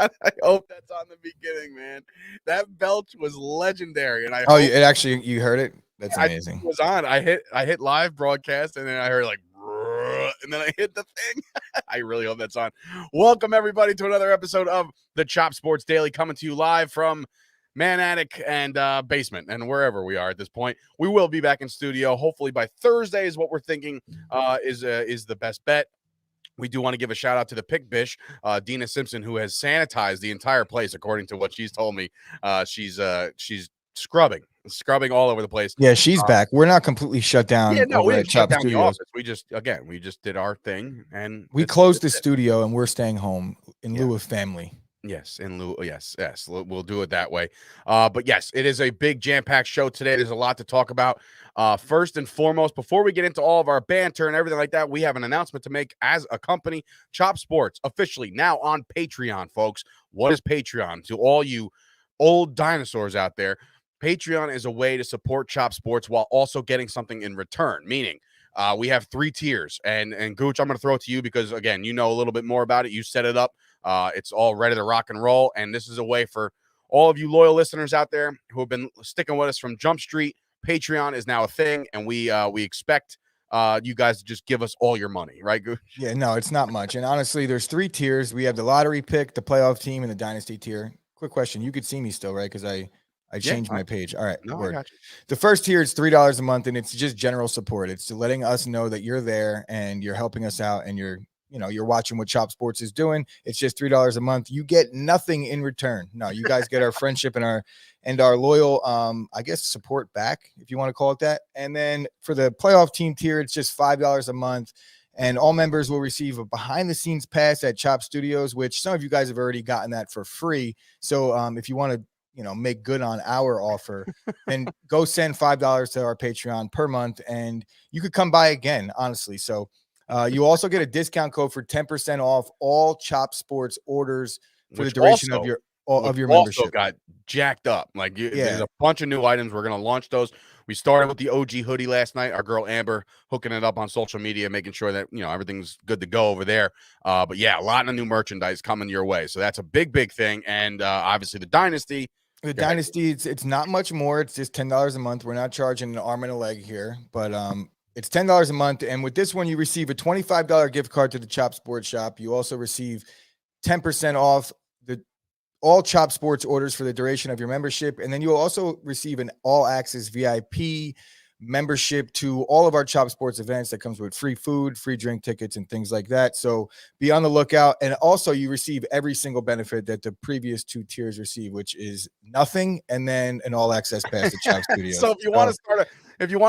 I hope that's on the beginning, man. That belch was legendary, and I Oh, hope it actually, you heard it? That's I amazing. was on. I hit live broadcast, and then I heard like, and then I hit the thing. I really hope that's on. Welcome everybody to another episode of the Chop Sports Daily, coming to you live from Man Attic and basement and wherever we are at this point. We will be back in studio hopefully by Thursday is what we're thinking is the best bet. We do want to give a shout out to the Pick Bish, Dina Simpson, who has sanitized the entire place, according to what she's told me. She's scrubbing all over the place. Yeah, she's back. We're not completely shut Yeah, down no, we over at didn't shut Chop down the Studios. office. We just did our thing, and We closed the studio and we're staying home in lieu of family. Yes, in lieu. Yes. We'll do it that way. But yes, it is a big jam-packed show today. There's a lot to talk about. First and foremost, before we get into all of our banter and everything like that, we have an announcement to make as a company. Chop Sports officially now on Patreon, folks. What is Patreon? To all you old dinosaurs out there, Patreon is a way to support Chop Sports while also getting something in return. Meaning, we have 3 tiers, and Gooch, I'm going to throw it to you because again, you know a little bit more about it. You set it up. It's all ready to rock and roll, and this is a way for all of you loyal listeners out there who have been sticking with us from Jump Street. Patreon is now a thing, and we expect you guys to just give us all your money, right, Gooch? Yeah, no, it's not much. And honestly, there's 3 tiers. We have the lottery pick, the playoff team, and the dynasty tier. Quick question. You could see me still, right? Because I changed my page. All right. No, I got you. The first tier is $3 a month, and it's just general support. It's letting us know that you're there and you're helping us out and you're watching what Chop Sports is doing. It's just $3 a month. You get nothing in return. No, you guys get our friendship and our loyal, I guess, support back, if you want to call it that. And then for the playoff team tier, it's just $5 a month. And all members will receive a behind-the-scenes pass at Chop Studios, which some of you guys have already gotten that for free. So if you want to, make good on our offer, then go send $5 to our Patreon per month, and you could come by again, honestly. So you also get a discount code for 10% off all Chop Sports orders for the duration of your membership. Also got jacked up. There's a bunch of new items. We're going to launch those. We started with the OG hoodie last night. Our girl Amber hooking it up on social media, making sure that everything's good to go over there. But yeah, a lot of new merchandise coming your way. So that's a big thing. And obviously the Dynasty. The Dynasty, it's not much more. It's just $10 a month. We're not charging an arm and a leg here, but it's $10 a month. And with this one, you receive a $25 gift card to the Chop Sports shop. You also receive 10% off all Chop Sports orders for the duration of your membership. And then you'll also receive an all-access VIP membership to all of our Chop Sports events that comes with free food, free drink tickets, and things like that. So be on the lookout. And also you receive every single benefit that the previous 2 tiers receive, which is nothing, and then an all-access pass to Chop Studios. So if you want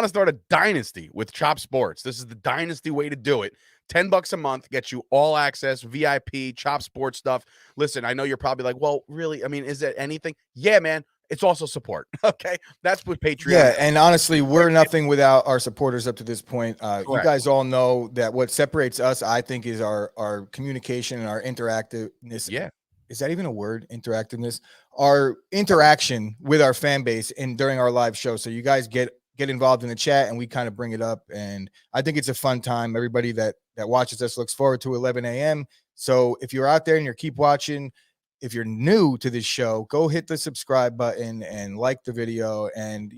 to start a dynasty with Chop Sports, this is the dynasty way to do it. $10 a month gets you all access, VIP, Chop Sports stuff. Listen, I know you're probably like, well, really? I mean, is it anything? Yeah, man. It's also support. Okay. That's what Patreon is. And honestly, we're nothing without our supporters up to this point. You guys all know that what separates us, I think, is our communication and our interactiveness. Yeah. Is that even a word? Interactiveness? Our interaction with our fan base and during our live show. So you guys get involved in the chat and we kind of bring it up. And I think it's a fun time. Everybody that watches us looks forward to 11 a.m. So if you're out there and you keep watching, if you're new to this show, go hit the subscribe button and like the video, and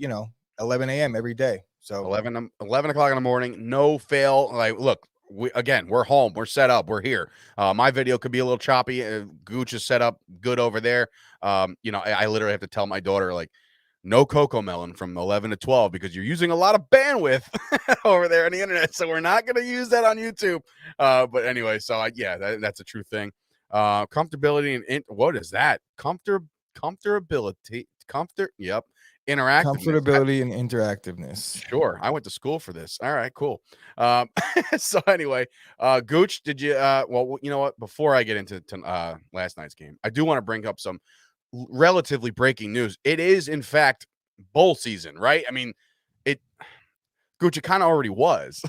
11 a.m. every day. So 11 o'clock in the morning, no fail. Like, look, we're home, we're set up, we're here. My video could be a little choppy. Gooch is set up good over there. I literally have to tell my daughter, like, no Coco Melon from 11 to 12 because you're using a lot of bandwidth over there on the internet. So we're not going to use that on YouTube. But anyway, so that's a true thing. Comfortability and what is that? Comfortability. Yep. Interactiveness. Comfortability and interactiveness. Sure. I went to school for this. All right, cool. So anyway, Gooch, did you, well, you know what? Before I get into last night's game, I do want to bring up some relatively breaking news. It is, in fact, bowl season, right? I mean, Gooch, it kind of already was.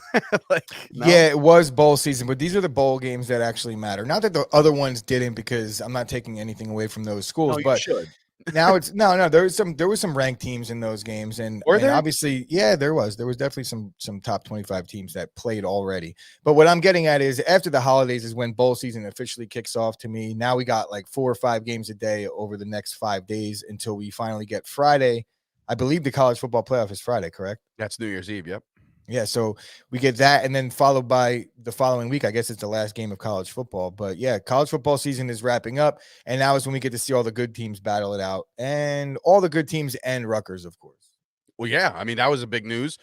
Yeah, it was bowl season, but these are the bowl games that actually matter. Not that the other ones didn't, because I'm not taking anything away from those schools, but Now it's no. There was some ranked teams in those games, and Were there? obviously, yeah, there was definitely some top 25 teams that played already. But what I'm getting at is after the holidays is when bowl season officially kicks off. To me, now we got like 4 or 5 games a day over the next 5 days until we finally get Friday. I believe the college football playoff is Friday, correct? That's New Year's Eve. Yep. Yeah, so we get that, and then followed by the following week. I guess it's the last game of college football. But yeah, college football season is wrapping up, and now is when we get to see all the good teams battle it out, and all the good teams and Rutgers, of course. Well, yeah. I mean, that was a big news.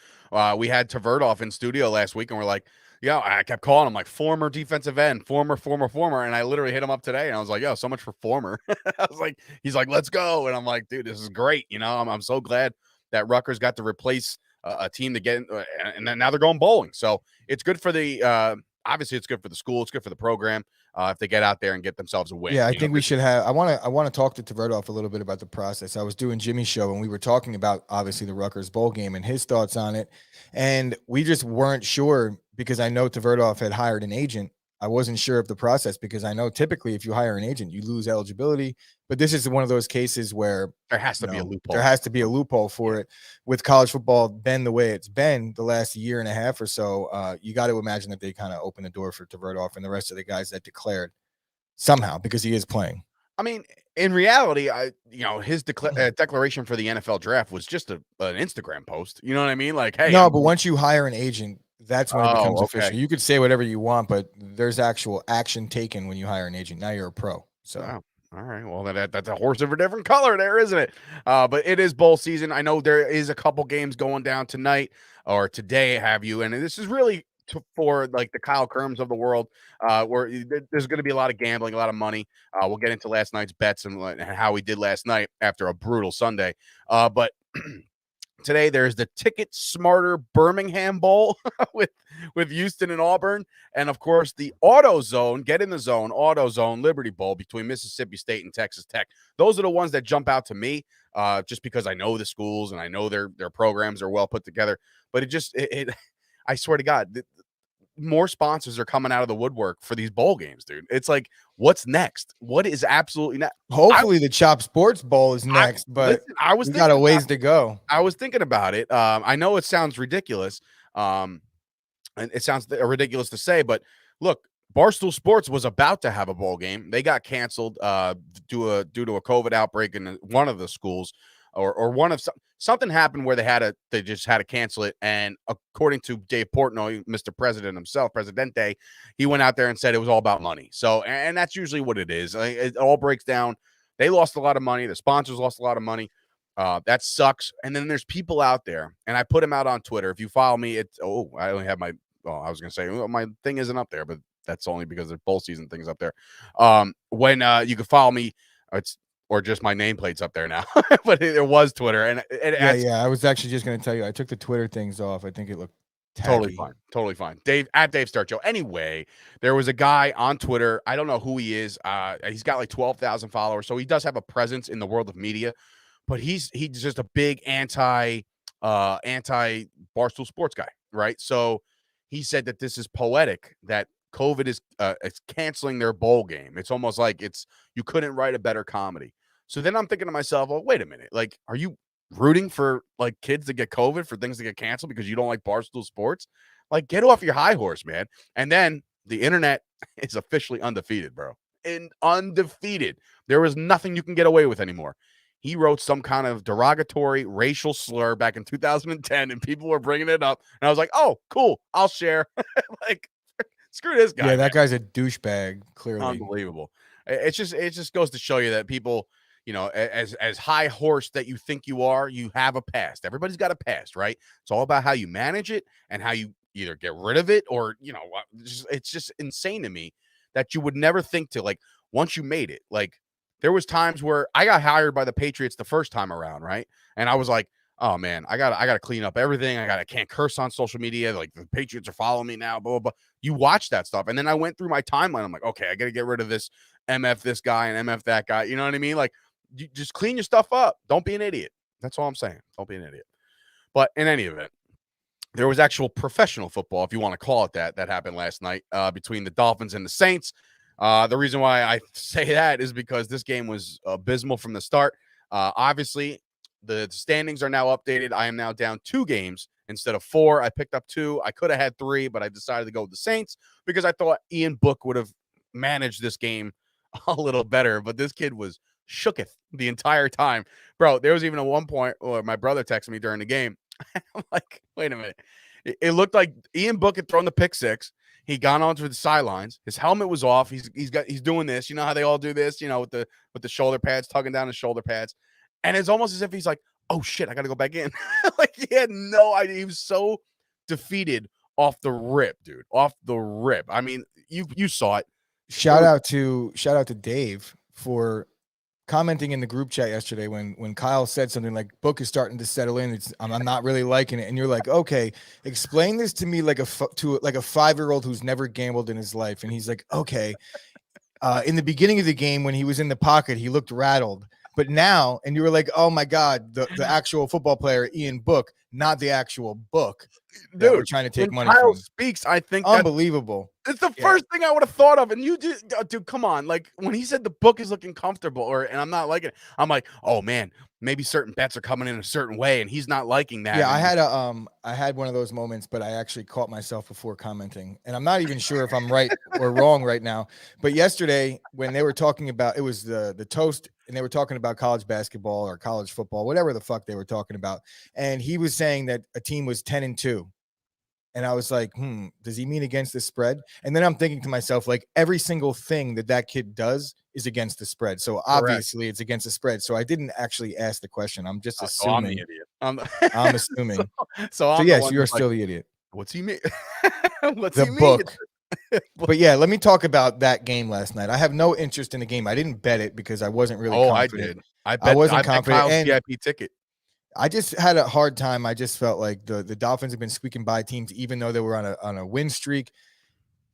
We had Tverdoff in studio last week, and we're like, yeah, I kept calling him like former defensive end, former, and I literally hit him up today, and I was like, yo, so much for former. I was like, he's like, let's go, and I'm like, dude, this is great. I'm so glad that Rutgers got to replace a team to get, and then now they're going bowling. So it's good for the. Obviously, it's good for the school. It's good for the program if they get out there and get themselves a win. Yeah, I think we should have. I want to talk to Tverdoff a little bit about the process. I was doing Jimmy's show, and we were talking about obviously the Rutgers bowl game and his thoughts on it, and we just weren't sure because I know Tverdoff had hired an agent. I wasn't sure of the process because I know typically if you hire an agent, you lose eligibility. But this is one of those cases where There has to be a loophole. there has to be a loophole for it. With college football been the way it's been the last year and a half or so, you got to imagine that they kind of open the door for Tverdoff and the rest of the guys that declared somehow because he is playing. I mean, in reality, his declaration for the NFL draft was just an Instagram post. You know what I mean? Like, hey, No, but once you hire an agent, that's when it becomes okay. official. You could say whatever you want, but there's actual action taken when you hire an agent. Now you're a pro. So Wow. All right. Well, that's a horse of a different color there, isn't it? But it is bowl season. I know there is a couple games going down tonight or today, have you? And this is really for like the Kyle Kerms of the world, where there's going to be a lot of gambling, a lot of money. We'll get into last night's bets and how we did last night after a brutal Sunday. But today there's the Ticket Smarter Birmingham Bowl with Houston and Auburn, and of course the Auto Zone, Get in the Zone, Auto Zone Liberty Bowl between Mississippi State and Texas Tech. Those are the ones that jump out to me, just because I know the schools and I know their programs are well put together. But I swear to God, more sponsors are coming out of the woodwork for these bowl games, dude. It's like, what's next? What is absolutely next? hopefully the Chop Sports Bowl is next, but we got a ways to go. I was thinking about it. I know it sounds ridiculous. And it sounds ridiculous to say, but look, Barstool Sports was about to have a bowl game. They got canceled due to a COVID outbreak in one of the schools, or something happened where they just had to cancel it. And according to Dave Portnoy, Mr. President himself, Presidente, he went out there and said it was all about money. So, and that's usually what it is. It all breaks down. They lost a lot of money. The sponsors lost a lot of money. That sucks. And then there's people out there, and I put them out on Twitter. If you follow me, I only have my. Oh, I was gonna say my thing isn't up there, but that's only because the bowl season thing's up there. When you can follow me, or just my nameplate's up there now, but it was Twitter, and yeah. I was actually just gonna tell you, I took the Twitter things off. I think it looked tacky. Totally fine. Dave at Dave Starcho. Anyway, there was a guy on Twitter. I don't know who he is. He's got like 12,000 followers, so he does have a presence in the world of media. But he's just a big anti Barstool Sports guy, right? So he said that this is poetic, that COVID is canceling their bowl game. It's almost like you couldn't write a better comedy. So then I'm thinking to myself, well, wait a minute. Like, are you rooting for like kids to get COVID, for things to get canceled because you don't like Barstool Sports? Like, get off your high horse, man. And then the internet is officially undefeated, bro. Undefeated. There is nothing you can get away with anymore. He wrote some kind of derogatory racial slur back in 2010, and people were bringing it up. And I was like, oh, cool. I'll share. Like, screw this guy. Yeah, that guy's a douchebag, clearly. Unbelievable. It just goes to show you that people, as high horse that you think you are, you have a past. Everybody's got a past, right? It's all about how you manage it and how you either get rid of it or, it's just insane to me that you would never think to, like, once you made it, like, there was times where I got hired by the Patriots the first time around, right? And I was like, oh man, I gotta clean up everything. I can't curse on social media. Like, the Patriots are following me now, blah, blah, blah. You watch that stuff. And then I went through my timeline. I'm like, okay, I gotta get rid of this MF this guy and MF that guy. You know what I mean? Like, you just clean your stuff up. Don't be an idiot. That's all I'm saying. Don't be an idiot. But in any event, there was actual professional football, if you want to call it that happened last night between the Dolphins and the Saints. The reason why I say that is because this game was abysmal from the start. Obviously, the standings are now updated. I am now down 2 games instead of 4. I picked up 2. I could have had 3, but I decided to go with the Saints because I thought Ian Book would have managed this game a little better. But this kid was shooketh the entire time. Bro, there was even at one point where my brother texted me during the game. I'm like, wait a minute. It looked like Ian Book had thrown the pick 6. He gone onto the sidelines. His helmet was off. He's doing this. You know how they all do this, with the shoulder pads, tugging down his shoulder pads. And it's almost as if he's like, oh shit, I gotta go back in. Like he had no idea. He was so defeated off the rip, dude. Off the rip. I mean, you saw it. Shout out to Dave for commenting in the group chat yesterday when Kyle said something like Book is starting to settle in. I'm not really liking it. And you're like, okay, explain this to me like a 5-year-old who's never gambled in his life. And he's like, okay. In the beginning of the game, when he was in the pocket, he looked rattled. But now, and you were like, oh my God, the actual football player, Ian Book, not the actual Book that we're trying to take money Kyle from. Speaks, I think unbelievable. It's the first thing I would have thought of. And you dude, come on. Like when he said the book is looking comfortable and I'm not liking it, I'm like, oh man, maybe certain bets are coming in a certain way and he's not liking that. Yeah, I had one of those moments, but I actually caught myself before commenting. And I'm not even sure if I'm right or wrong right now. But yesterday when they were talking about, it was the toast, and they were talking about college basketball or college football, whatever the fuck they were talking about. And he was saying that a team was 10-2. And I was like, does he mean against the spread? And then I'm thinking to myself, like every single thing that kid does is against the spread. So obviously it's against the spread. So I didn't actually ask the question. I'm just assuming. I'm the idiot. I'm assuming. So yes, you're still the idiot. What's he mean? What's the book? But yeah, let me talk about that game last night. I have no interest in the game. I didn't bet it because I wasn't really confident. I wasn't confident. Kyle's VIP ticket. I just had a hard time. I just felt like the Dolphins have been squeaking by teams, even though they were on a win streak.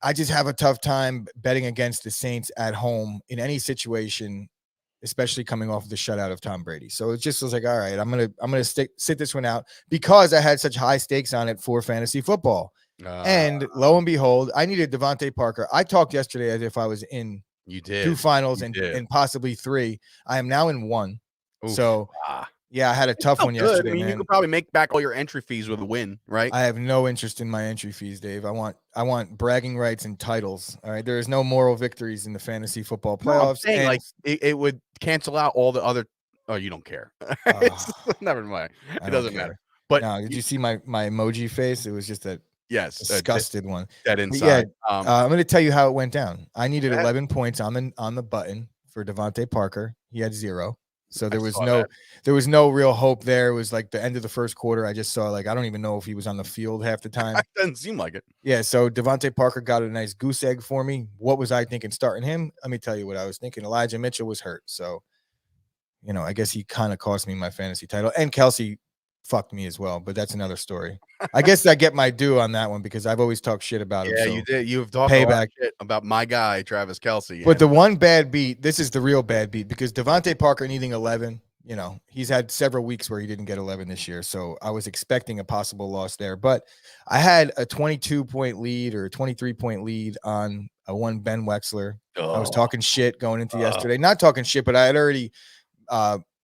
I just have a tough time betting against the Saints at home in any situation, especially coming off the shutout of Tom Brady. So it just was like, all right, I'm gonna sit this one out because I had such high stakes on it for fantasy football. And lo and behold, I needed Devontae Parker. I talked yesterday as if I was in 2 finals and possibly 3. I am now in 1. Oof. So yeah, I had a tough one yesterday. I mean, man. You could probably make back all your entry fees with a win, right? I have no interest in my entry fees, Dave. I want bragging rights and titles. All right. There is no moral victories in the fantasy football playoffs. No, like it would cancel out all the other. Oh, you don't care. Never mind. It doesn't matter. But no, did you see my emoji face? It was just a disgusted one. That inside. Yeah, I'm going to tell you how it went down. I needed 11 points on the button for Devontae Parker. He had 0. So there was no real hope there. It was like the end of the first quarter. I just saw, like, I don't even know if he was on the field half the time. It doesn't seem like it. Yeah. So Devontae Parker got a nice goose egg for me. What was I thinking starting him? Let me tell you what I was thinking. Elijah Mitchell was hurt. So, I guess he kind of cost me my fantasy title, and Kelsey fucked me as well, but that's another story. I guess I get my due on that one because I've always talked shit about him. Yeah, so you did. You've talked a lot of shit about my guy, Travis Kelsey. But the one bad beat, this is the real bad beat, because Devontae Parker needing 11, he's had several weeks where he didn't get 11 this year. So I was expecting a possible loss there, but I had a 22-point lead or a 23-point lead on a one Ben Wexler. I was talking shit going into yesterday, not talking shit, but I had already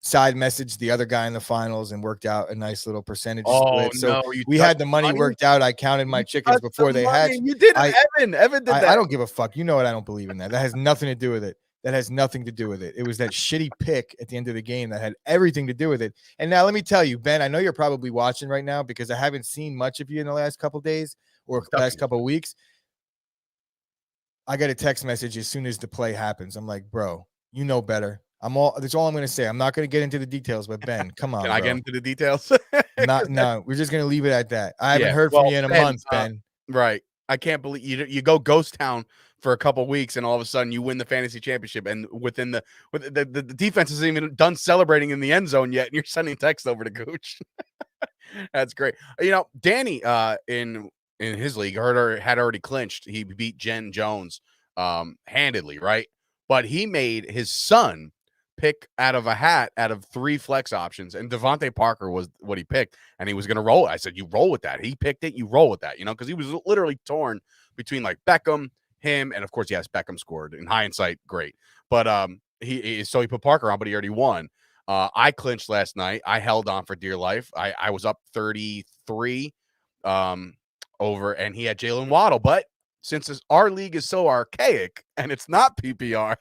side messaged the other guy in the finals and worked out a nice little percentage split. So we had the money worked out. I counted my chickens before they hatched. You did it, Evan. Evan did that. I don't give a fuck. You know what? I don't believe in that. That has nothing to do with it. It was that shitty pick at the end of the game that had everything to do with it. And now let me tell you, Ben, I know you're probably watching right now because I haven't seen much of you in the last couple of days or last couple of weeks. I got a text message as soon as the play happens. I'm like, bro, you know better. That's all I'm going to say. I'm not going to get into the details, but Ben, come on. Can I get into the details? No, we're just going to leave it at that. I haven't heard from you in a month, Ben. Right. I can't believe you go ghost town for a couple weeks and all of a sudden you win the fantasy championship, and within the defense isn't even done celebrating in the end zone yet, and you're sending text over to Gooch. That's great. Danny in his league had already clinched. He beat Jen Jones handedly, right? But he made his son pick out of a hat out of 3 flex options, and Devontae Parker was what he picked, and he was going to roll it. I said, you roll with that. He picked it, you roll with that, because he was literally torn between like Beckham, him, and of course, yes, Beckham scored. In hindsight, great. But he put Parker on, but he already won. I clinched last night. I held on for dear life. I was up 33 over, and he had Jalen Waddle. But since our league is so archaic and it's not PPR,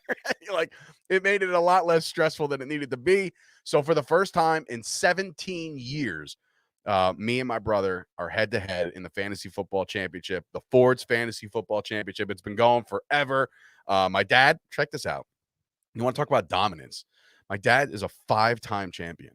like it made it a lot less stressful than it needed to be. So for the first time in 17 years, me and my brother are head to head in the fantasy football championship, the Ford's Fantasy Football Championship. It's been going forever. My dad, check this out. You want to talk about dominance? My dad is a 5-time champion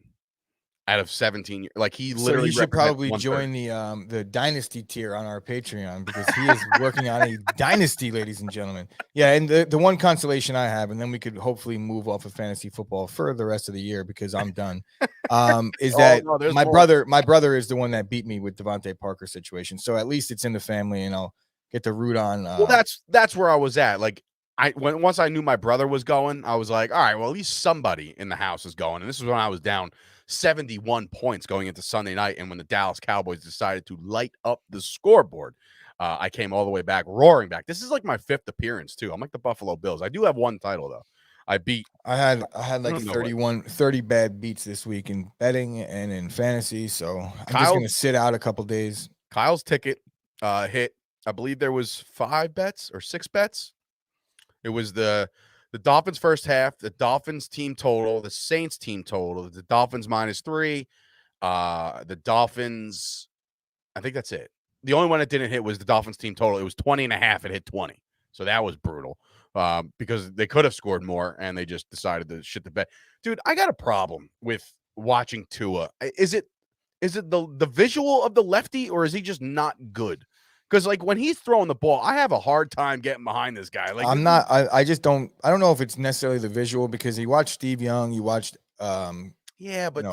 out of 17 years. Like he So literally he should represents probably 1/3. join the dynasty tier on our Patreon because he is working on a dynasty, ladies and gentlemen. Yeah, and the one consolation I have, and then we could hopefully move off of fantasy football for the rest of the year because I'm done. Is that no, there's my more. brother is the one that beat me with Devontae Parker situation. So at least it's in the family, and I'll get to root on. Well, that's where I was at. Like once I knew my brother was going, I was like, all right, well, at least somebody in the house is going. And this was when I was down 71 points going into Sunday night. And when the Dallas Cowboys decided to light up the scoreboard, I came all the way back, roaring back. This is like my 5th appearance, too. I'm like the Buffalo Bills. I do have one title, though. I had like don't know 30 bad beats this week in betting and in fantasy. So I'm just gonna Kyle's sit out a couple days. ticket hit. I believe there was 5 bets or 6 bets. It was the Dolphins first half, the Dolphins team total, the Saints team total, the Dolphins -3, the Dolphins. I think that's it. The only one that didn't hit was the Dolphins team total. It was 20.5. It hit 20. So that was brutal because they could have scored more and they just decided to shit the bed. Dude, I got a problem with watching Tua. Is it the visual of the lefty or is he just not good? Because like when he's throwing the ball, I have a hard time getting behind this guy. Like I'm not. I just don't. I don't know if it's necessarily the visual because you watched Steve Young, you watched, yeah, but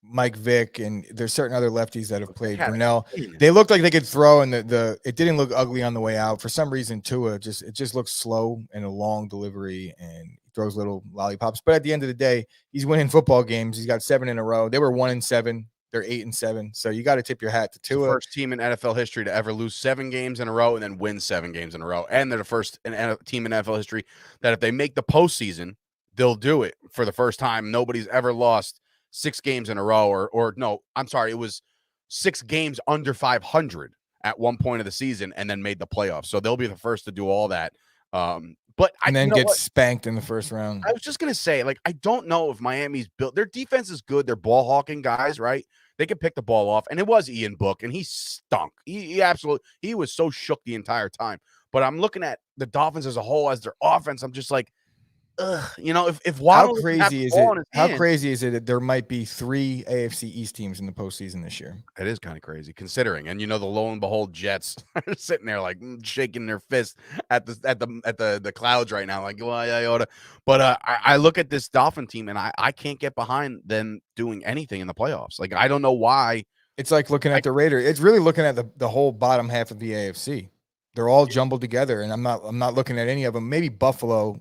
Mike Vick, and there's certain other lefties that have played. had a Brunell, cannon. they looked like they could throw, and it didn't look ugly on the way out. For some reason, Tua it just looks slow and a long delivery, and throws little lollipops. But at the end of the day, he's winning football games. He's got 7 in a row. They were 1-7. They're 8-7. So you got to tip your hat to Tua. The first team in NFL history to ever lose 7 games in a row and then win 7 games in a row. And they're the first team in NFL history that if they make the postseason, they'll do it for the first time. Nobody's ever lost 6 games in a row or no, I'm sorry. It was 6 games under 500 at one point of the season and then made the playoffs. So they'll be the first to do all that. But and then get spanked in the first round. I was just going to say, like, I don't know if Miami's built. Their defense is good. They're ball hawking guys, right? They can pick the ball off. And it was Ian Book, and he stunk. He absolutely – he was so shook the entire time. But I'm looking at the Dolphins as a whole, as their offense. I'm just like, ugh. You know, if Waddle how crazy is it? How crazy is it that there might be 3 AFC East teams in the postseason this year? It is kind of crazy considering, and the lo and behold Jets are sitting there like shaking their fists at the clouds right now, like well, I oughta. But I look at this Dolphin team and I can't get behind them doing anything in the playoffs. Like I don't know why. It's like looking at the Raiders. It's really looking at the whole bottom half of the AFC. They're all jumbled together, and I'm not looking at any of them. Maybe Buffalo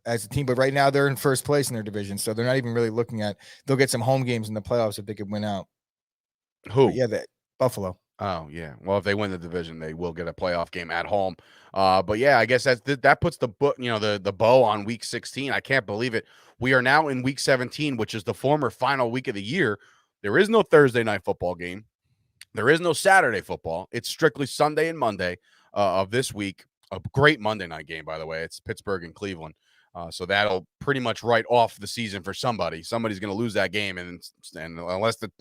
as a team, but right now they're in first place in their division, so they're not even really looking at. They'll get some home games in the playoffs if they could win out. Who? But yeah, that Buffalo. Oh yeah. Well, if they win the division, they will get a playoff game at home. But yeah, I guess that puts the the bow on week 16. I can't believe it. We are now in week 17, which is the former final week of the year. There is no Thursday night football game. There is no Saturday football. It's strictly Sunday and Monday of this week. A great Monday night game, by the way. It's Pittsburgh and Cleveland. So that'll pretty much write off the season for somebody. Somebody's going to lose that game, and unless the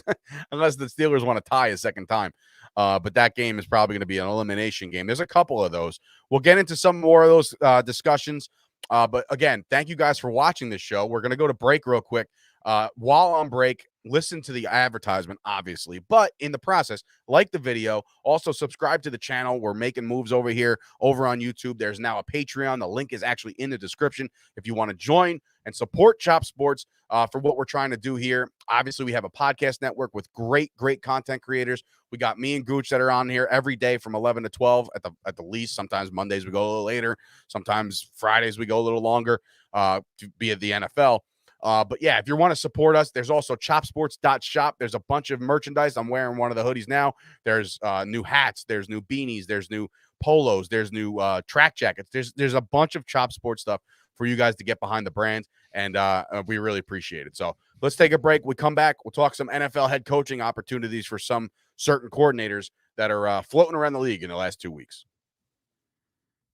unless the Steelers want to tie a second time, but that game is probably going to be an elimination game. There's a couple of those. We'll get into some more of those discussions. But again, thank you guys for watching this show. We're going to go to break real quick. While on break, listen to the advertisement, obviously, but in the process, like the video, also subscribe to the channel. We're making moves over here, over on YouTube. There's now a Patreon. The link is actually in the description if you want to join and support Chop Sports for what we're trying to do here. Obviously, we have a podcast network with great content creators. We got me and Gooch that are on here every day from 11 to 12 at the least. Sometimes Mondays we go a little later. Sometimes Fridays we go a little longer to be at the NFL. But yeah, if you want to support us, there's also chopsports.shop. There's a bunch of merchandise. I'm wearing one of the hoodies now. There's new hats. There's new beanies. There's new polos. There's new track jackets. There's a bunch of Chop Sports stuff for you guys to get behind the brand and we really appreciate it. So let's take a break. We come back. We'll talk some NFL head coaching opportunities for some certain coordinators that are floating around the league in the last 2 weeks.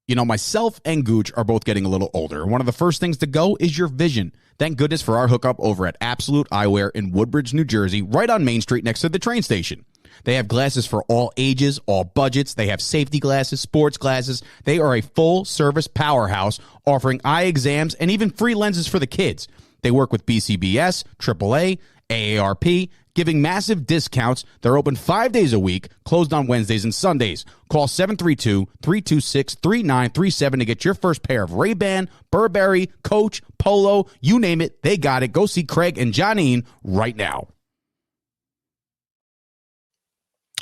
You know, myself and Gooch are both getting a little older. One of the first things to go is your vision. Thank goodness for our hookup over at Absolute Eyewear in Woodbridge, New Jersey, right on Main Street next to the train station. They have glasses for all ages, all budgets. They have safety glasses, sports glasses. They are a full-service powerhouse offering eye exams and even free lenses for the kids. They work with BCBS, AAA, AARP, giving massive discounts. They're open 5 days a week, closed on Wednesdays and Sundays. Call 732-326-3937 to get your first pair of Ray-Ban, Burberry, Coach, Polo, you name it, they got it. Go see Craig and Johnine right now.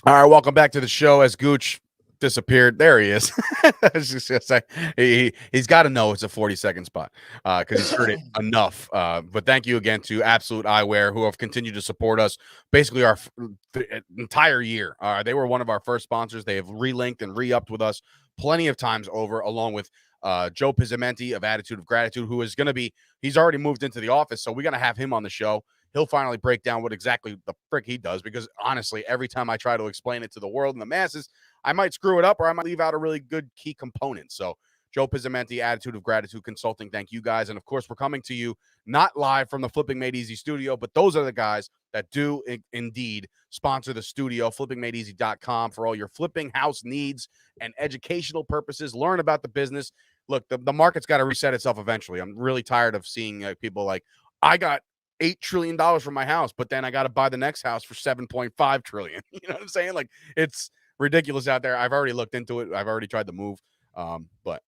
All right, welcome back to the show. As Gooch disappeared, there he is. I was just gonna say, he's got to know it's a 40-second spot because he's heard it enough. But thank you again to Absolute Eyewear, who have continued to support us basically our entire year. They were one of our first sponsors. They have relinked and re-upped with us plenty of times over, along with Joe Pizzamenti of Attitude of Gratitude, who is going to be, he's already moved into the office, so we're going to have him on the show. He'll finally break down what exactly the frick he does, because honestly, every time I try to explain it to the world and the masses, I might screw it up or I might leave out a really good key component. So Joe Pizzamenti, Attitude of Gratitude Consulting, thank you guys. And of course, we're coming to you not live from the Flipping Made Easy studio, but those are the guys that do indeed sponsor the studio, flippingmadeeasy.com, for all your flipping house needs and educational purposes. Learn about the business. Look, the market's got to reset itself eventually. I'm really tired of seeing people like, I got $8 trillion from my house, but then I got to buy the next house for 7.5 trillion. You know what I'm saying? Like, it's ridiculous out there. I've already looked into it. I've already tried to move, but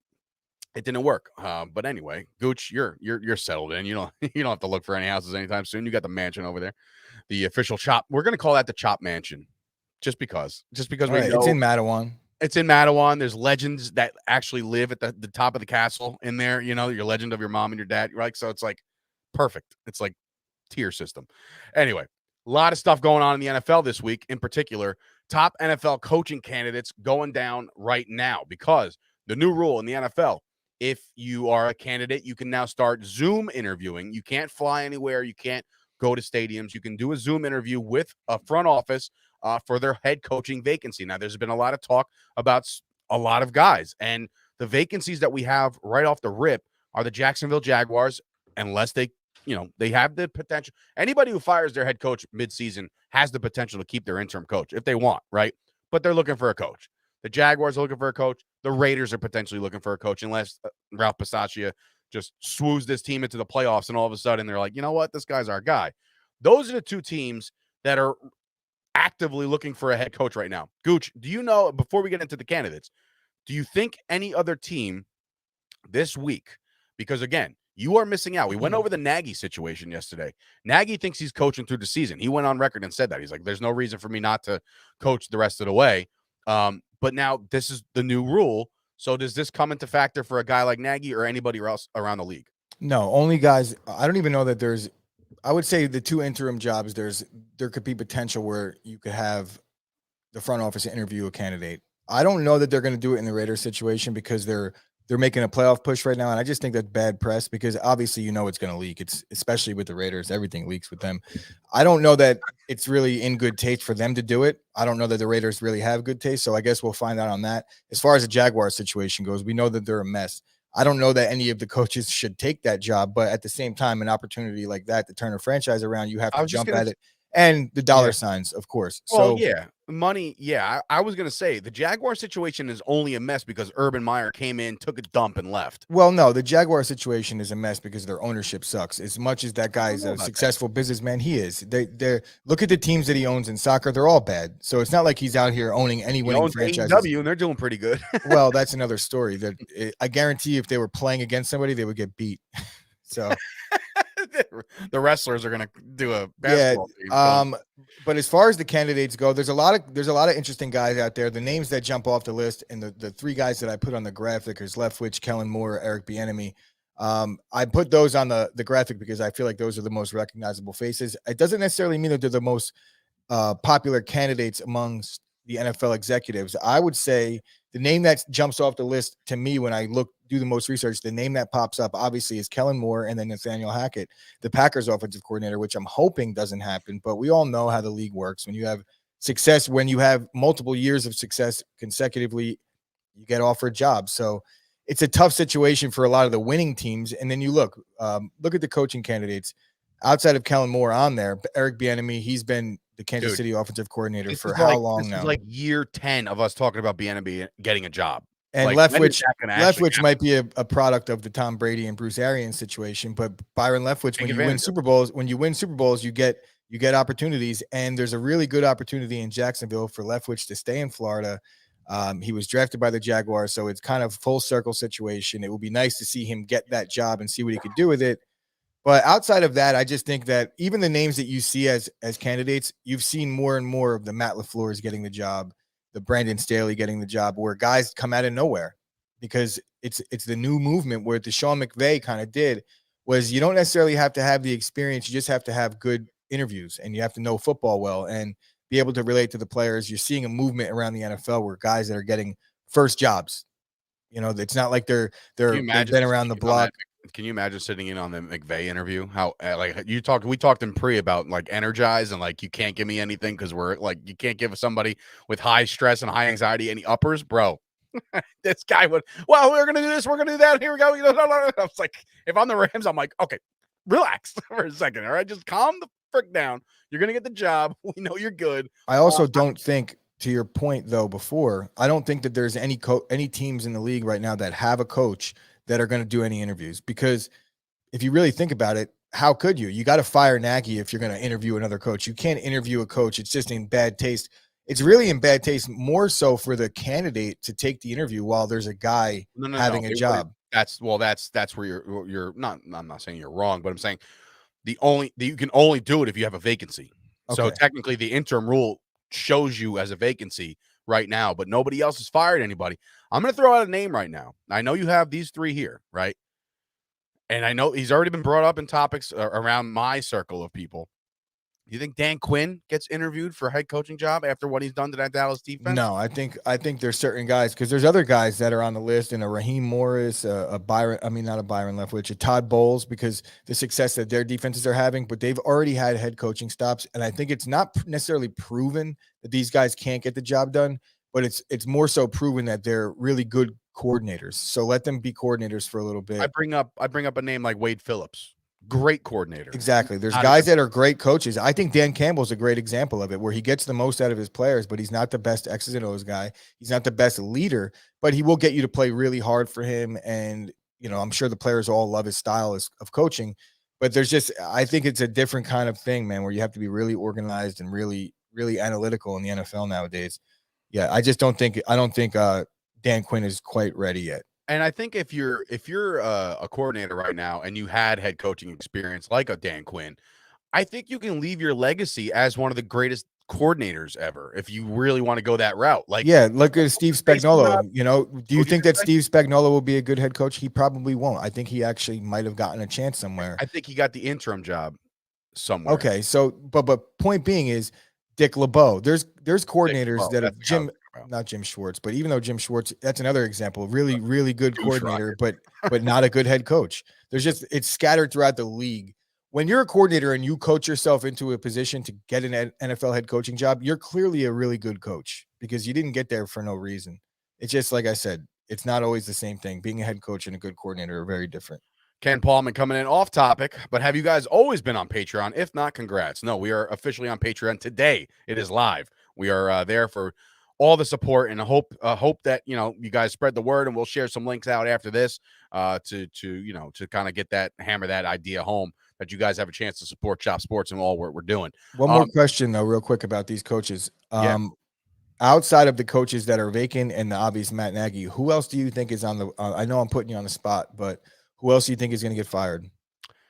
it didn't work. But anyway, Gooch, you're settled in. You don't have to look for any houses anytime soon. You got the mansion over there, the official Chop. We're gonna call that the Chop Mansion, just because we know it's in Mattawan. It's in Mattawan. There's legends that actually live at the top of the castle in there. You know, your legend of your mom and your dad, right? So it's like perfect. It's like tier system. Anyway, a lot of stuff going on in the NFL this week. In particular, top NFL coaching candidates going down right now, because the new rule in the NFL, if you are a candidate, you can now start Zoom interviewing. You can't fly anywhere. You can't go to stadiums. You can do a Zoom interview with a front office for their head coaching vacancy. Now, there's been a lot of talk about a lot of guys, and the vacancies that we have right off the rip are the Jacksonville Jaguars, unless they have the potential. Anybody who fires their head coach midseason has the potential to keep their interim coach if they want, right? But they're looking for a coach. The Jaguars are looking for a coach. The Raiders are potentially looking for a coach, unless Ralph Bisaccia just swoos this team into the playoffs and all of a sudden they're like, you know what? This guy's our guy. Those are the two teams that are actively looking for a head coach right now. Gooch, do you know, before we get into the candidates, do you think any other team this week, because again, you are missing out. We went over the Nagy situation yesterday. Nagy thinks he's coaching through the season. He went on record and said that. He's like, there's no reason for me not to coach the rest of the way. But now this is the new rule. So does this come into factor for a guy like Nagy or anybody else around the league? No, only guys. I don't even know that there's, I would say the two interim jobs, there could be potential where you could have the front office interview a candidate. I don't know that they're going to do it in the Raiders situation, because they're making a playoff push right now. And I just think that's bad press, because obviously, it's going to leak. It's especially with the Raiders, everything leaks with them. I don't know that it's really in good taste for them to do it. I don't know that the Raiders really have good taste. So I guess we'll find out on that. As far as the Jaguars situation goes, we know that they're a mess. I don't know that any of the coaches should take that job, but at the same time, an opportunity like that to turn a franchise around, you have to jump at it. And the dollar signs, of course. Well, money. Yeah, I was going to say the Jaguar situation is only a mess because Urban Meyer came in, took a dump, and left. Well, no, the Jaguar situation is a mess because their ownership sucks. As much as that guy is a successful businessman, he is. They look at the teams that he owns in soccer; they're all bad. So it's not like he's out here owning any winning franchises. AEW, and they're doing pretty good. Well, that's another story. I guarantee if they were playing against somebody, they would get beat. So. The wrestlers are going to do a basketball team. But as far as the candidates go, there's a lot of interesting guys out there. The names that jump off the list, and the three guys that I put on the graphic is Leftwich, Kellen Moore, Eric Bieniemy. I put those on the graphic because I feel like those are the most recognizable faces. It doesn't necessarily mean that they're the most popular candidates amongst the NFL executives. I would say the name that jumps off the list to me when I do the most research, the name that pops up obviously is Kellen Moore and then Nathaniel Hackett, the Packers offensive coordinator, which I'm hoping doesn't happen. But we all know how the league works. When you have success, when you have multiple years of success consecutively, you get offered jobs. So it's a tough situation for a lot of the winning teams. And then you look at the coaching candidates outside of Kellen Moore on there. Eric Bieniemy, he's been the Kansas City offensive coordinator for how long now? This is like year 10 of us talking about Bieniemy getting a job. And Leftwich might be a product of the Tom Brady and Bruce Arians situation, but Byron Leftwich, when you win Super Bowls, you get opportunities, and there's a really good opportunity in Jacksonville for Leftwich to stay in Florida. He was drafted by the Jaguars, so it's kind of full circle situation. It would be nice to see him get that job and see what he could do with it. But outside of that, I just think that even the names that you see as candidates, you've seen more and more of the Matt LaFleur's getting the job, the Brandon Staley getting the job, where guys come out of nowhere, because it's the new movement where the Sean McVay kind of did was you don't necessarily have to have the experience. You just have to have good interviews, and you have to know football well and be able to relate to the players. You're seeing a movement around the NFL where guys that are getting first jobs, it's not like they've been around the block. Can you imagine sitting in on the McVay interview? How we talked in pre about like energize and like you can't give me anything because we're like you can't give somebody with high stress and high anxiety any uppers, bro. This guy would. Well, we're gonna do this, we're gonna do that. Here we go. I was like, if I'm the Rams, I'm like, okay, relax for a second. All right, just calm the frick down. You're gonna get the job. We know you're good. I also don't think, to your point though, before, I don't think that there's any teams in the league right now that have a coach that are going to do any interviews, because if you really think about it, how could you? You got to fire Nagy if you're going to interview another coach. You can't interview a coach. It's just in bad taste. It's really in bad taste, more so for the candidate to take the interview while there's a guy having a job. That's where you're not. I'm not saying you're wrong, but I'm saying you can only do it if you have a vacancy. Okay. So technically, the interim rule shows you as a vacancy right now, but nobody else has fired anybody. I'm going to throw out a name right now. I know you have these three here, right? And I know he's already been brought up in topics around my circle of people. Do you think Dan Quinn gets interviewed for a head coaching job after what he's done to that Dallas defense? No, I think there's certain guys, because there's other guys that are on the list, and a Raheem Morris, not a Byron Leftwich, a Todd Bowles, because the success that their defenses are having, but they've already had head coaching stops. And I think it's not necessarily proven that these guys can't get the job done, but it's more so proven that they're really good coordinators. So let them be coordinators for a little bit. I bring up a name like Wade Phillips. Great coordinator. Exactly. There's guys that are great coaches. I think Dan Campbell's a great example of it, where he gets the most out of his players, but he's not the best X's and O's guy. He's not the best leader, but he will get you to play really hard for him. And, I'm sure the players all love his style of coaching, but I think it's a different kind of thing, man, where you have to be really organized and really, really analytical in the NFL nowadays. Yeah. I don't think Dan Quinn is quite ready yet. And I think if you're a coordinator right now and you had head coaching experience like a Dan Quinn, I think you can leave your legacy as one of the greatest coordinators ever if you really want to go that route. Like, yeah, look at Steve Spagnuolo. Do you think that Steve Spagnuolo will be a good head coach? He probably won't. I think he actually might have gotten a chance somewhere. I think he got the interim job somewhere. Okay, so but point being is Dick LeBeau. There's coordinators that have not Jim Schwartz, but even though Jim Schwartz, that's another example, really, really good coordinator, but not a good head coach. It's scattered throughout the league. When you're a coordinator and you coach yourself into a position to get an NFL head coaching job, you're clearly a really good coach, because you didn't get there for no reason. It's just, like I said, it's not always the same thing. Being a head coach and a good coordinator are very different. Ken Paulman coming in off topic, but have you guys always been on Patreon? If not, congrats. No, we are officially on Patreon today. It is live. We are there for all the support, and I hope that you guys spread the word, and we'll share some links out after this to kind of hammer that idea home, that you guys have a chance to support Chop Sports and all we're doing. One more question though, real quick, about these coaches. Outside of the coaches that are vacant and the obvious Matt Nagy, who else do you think is on the? I know I'm putting you on the spot, but who else do you think is going to get fired?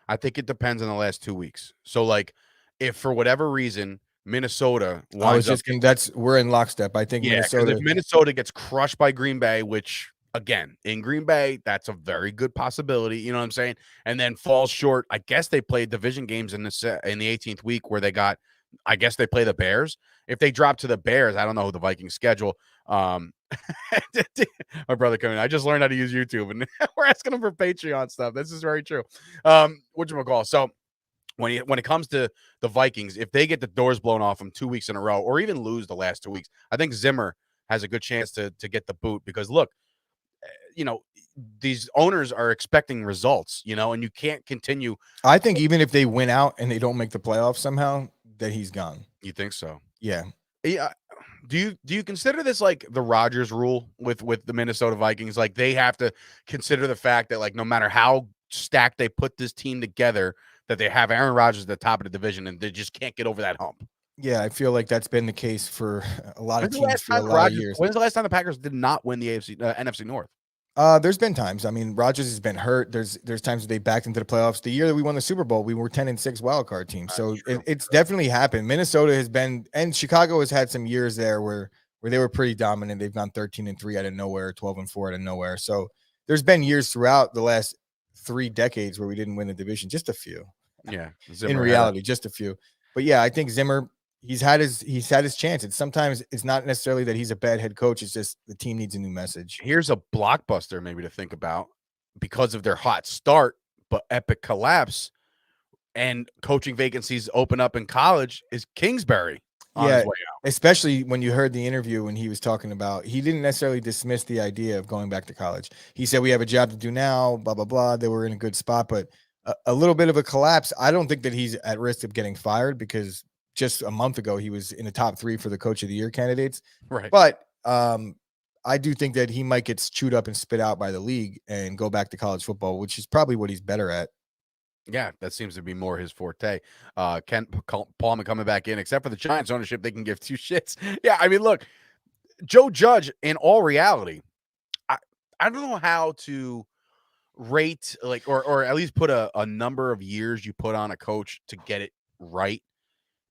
I think it depends on the last 2 weeks. So, like, if for whatever reason Minnesota we're in lockstep. I think Minnesota. If Minnesota gets crushed by Green Bay, which again in Green Bay, that's a very good possibility. You know what I'm saying? And then falls short. I guess they played division games in the 18th week where they got I guess they play the Bears. If they drop to the Bears, I don't know who the Vikings schedule. My brother coming. I just learned how to use YouTube, and we're asking him for Patreon stuff. This is very true. Whatchamacallit? So when it comes to the Vikings, if they get the doors blown off them 2 weeks in a row, or even lose the last 2 weeks, I think Zimmer has a good chance to get the boot because look, these owners are expecting results, and you can't continue. I think even if they win out and they don't make the playoffs somehow, that he's gone. You think so? Yeah. Yeah. Do you consider this like the Rodgers rule with the Minnesota Vikings? Like they have to consider the fact that like no matter how stacked they put this team together, that they have Aaron Rodgers at the top of the division and they just can't get over that hump. Yeah, I feel like that's been the case for a lot of When's the teams last for a time lot of years. When's the last time the Packers did not win the NFC North? There's been times. I mean, Rodgers has been hurt. There's times that they backed into the playoffs. The year that we won the Super Bowl, we were 10-6 wild card team. So it's definitely happened. Minnesota has been, and Chicago has had some years there where they were pretty dominant. They've gone 13-3 out of nowhere, 12-4 out of nowhere. So there's been years throughout the last 3 decades where we didn't win the division. Just a few. Yeah, in reality, just a few. But yeah, I think Zimmer, he's had his chance. Sometimes it's not necessarily that he's a bad head coach. It's just the team needs a new message. Here's a blockbuster maybe to think about because of their hot start, but epic collapse and coaching vacancies open up in college is Kingsbury on his way out. Especially when you heard the interview when he was talking about, he didn't necessarily dismiss the idea of going back to college. He said, we have a job to do now, blah, blah, blah. They were in a good spot, but a little bit of a collapse. I don't think that he's at risk of getting fired because just a month ago, he was in the top 3 for the coach of the year candidates. Right. But I do think that he might get chewed up and spit out by the league and go back to college football, which is probably what he's better at. Yeah, that seems to be more his forte. Ken Palmer coming back in, except for the Giants ownership, they can give 2 shits. Yeah, I mean, look, Joe Judge, in all reality, I don't know how to rate like or at least put a number of years you put on a coach to get it right.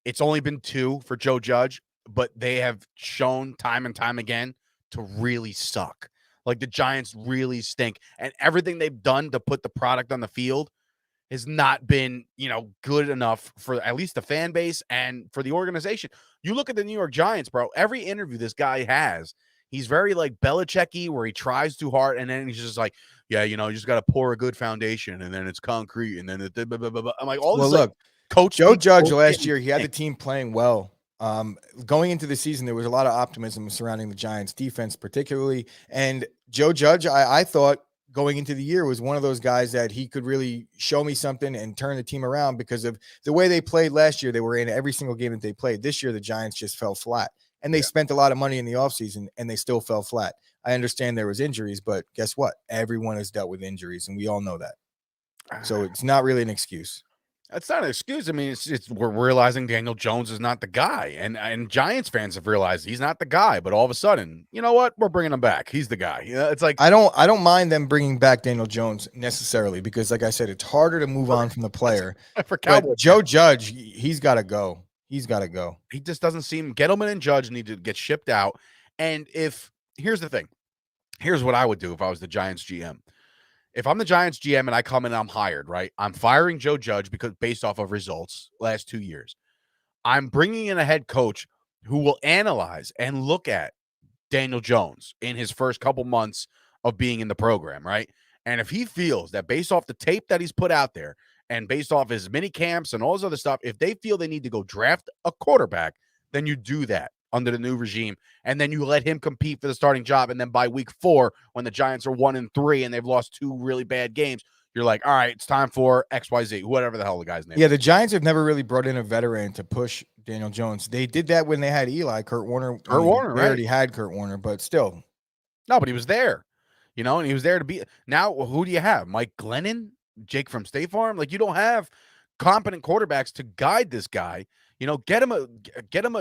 It's only been 2 for Joe Judge, but they have shown time and time again to really suck. Like the Giants really stink, and everything they've done to put the product on the field has not been, good enough for at least the fan base and for the organization. You look at the New York Giants, bro. Every interview this guy has, he's very like Belichick-y, where he tries too hard, and then he's just like, yeah, you just got to pour a good foundation, and then it's concrete, and then blah, blah, blah, blah. I'm like, all this. Well, look, Coach Joe Judge last year, he had the team playing well. Going into the season, there was a lot of optimism surrounding the Giants defense, particularly. And Joe Judge, I thought going into the year was one of those guys that he could really show me something and turn the team around because of the way they played last year. They were in every single game that they played. This year, the Giants just fell flat, and they spent a lot of money in the offseason and they still fell flat. I understand there was injuries, but guess what? Everyone has dealt with injuries, and we all know that. So it's not really an excuse. That's not an excuse. I mean, it's we're realizing Daniel Jones is not the guy, and Giants fans have realized he's not the guy. But all of a sudden, you know what? We're bringing him back. He's the guy. It's like I don't mind them bringing back Daniel Jones necessarily because, like I said, it's harder to move on from the player. For Cowboys, Joe Judge, he's got to go. He's got to go. He just doesn't seem. Gettleman and Judge need to get shipped out. And here's the thing, here's what I would do if I was the Giants GM. If I'm the Giants GM and I come in and I'm hired, right? I'm firing Joe Judge because based off of results last 2 years. I'm bringing in a head coach who will analyze and look at Daniel Jones in his first couple months of being in the program, right? And if he feels that based off the tape that he's put out there and based off his mini camps and all this other stuff, if they feel they need to go draft a quarterback, then you do that under the new regime, and then you let him compete for the starting job. And then by week 4, when the Giants are 1-3 and they've lost 2 really bad games, you're like, all right, it's time for XYZ, whatever the hell the guy's name is. The Giants have never really brought in a veteran to push Daniel Jones. They did that when they had Eli. Kurt Warner. They already had Kurt Warner, but still. No, but he was there, and he was there to be. Now, who do you have? Mike Glennon? Jake from State Farm? Like, you don't have competent quarterbacks to guide this guy. Get him